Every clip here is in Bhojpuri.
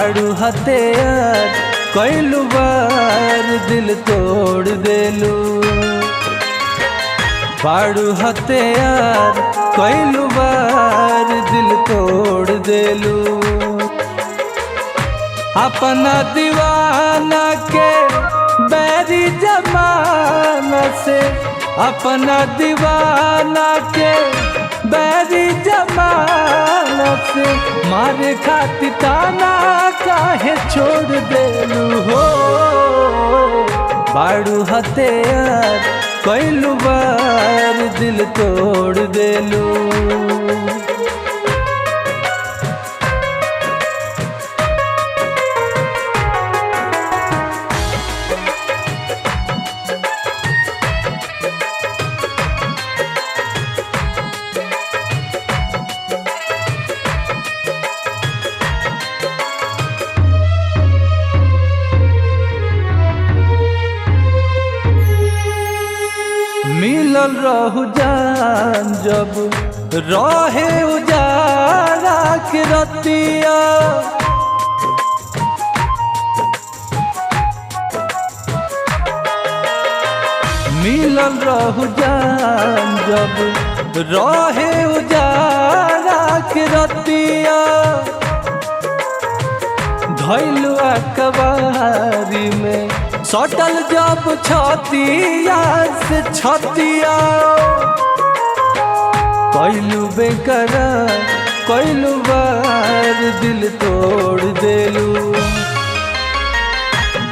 बाड़ू हथियार कइलू बार दिल तोड़ देलू। बाड़ू हथियार कइलू बार दिल तोड़ देलू। अपना दीवाना के बैरी जमाना से, अपना दीवाना के बैरी जमाना से मारे खातिर ताना काहे छोड़ देलू हो। बाड़ू हथियार कइलू बार दिल तोड़ देलू। मिलल रहू जान जब रहे उजाला के रतिया। मिलल रहू जान जब रहे उजाला के रतिया। धइलू अखबारी में सटल जब छतिया से छतिया। कइलू बेकरार कइलू बार दिल तोड़ देलू।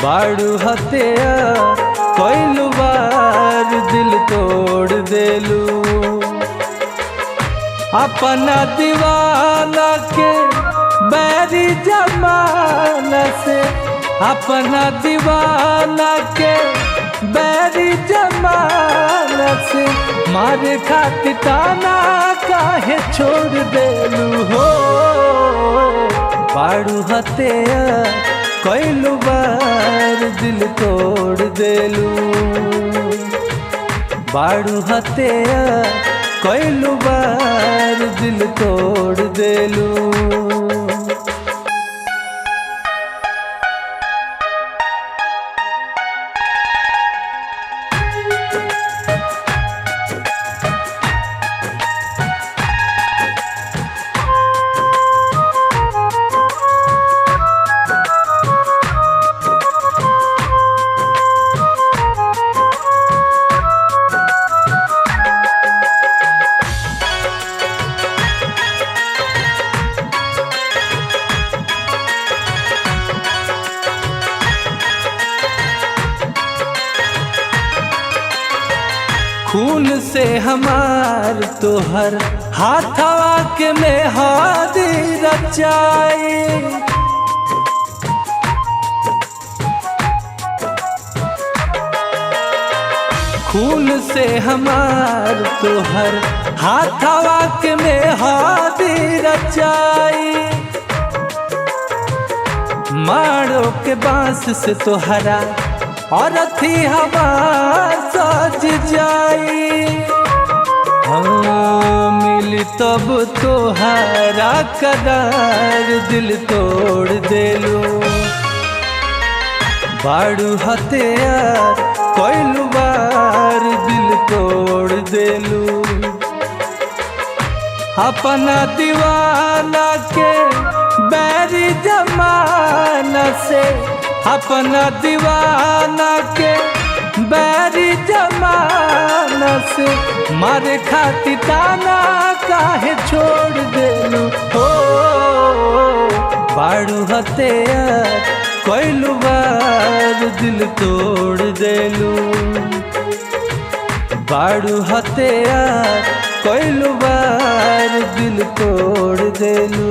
बाड़ू हथियार कइलू बार दिल तोड़ देलू। अपना दीवाना के बैरी जमाना से, अपना दीवाना के बैरी जमाना से मारे खातिर ताना काहे छोड़ देलू हो। बाड़ू हथियार कइलू बार दिल तोड़ देलू। बाड़ू हथियार कइलू बार दिल तोड़ देलू। खून से हमार तोहर हाथवा के मेहंदी रचाई। खून से हमार तोहर हाथवा के मेहंदी रचाई। मारो के बांस से तोहरा और थी हवा सज जाई। हाँ मिली तब तोहरा करार दिल तोड़ देलू। बाड़ू हथियार कइलू बार दिल तोड़ देलू। अपना दीवाना के बैरी जमाना से, अपना दीवाना के बैरी जमाना से मारे खातिर ताना काहे छोड़ देलू हो। बाड़ू हथियार कइलू बार दिल तोड़ देलू। बाड़ू हथियार कइलू बार दिल तोड़ देलू।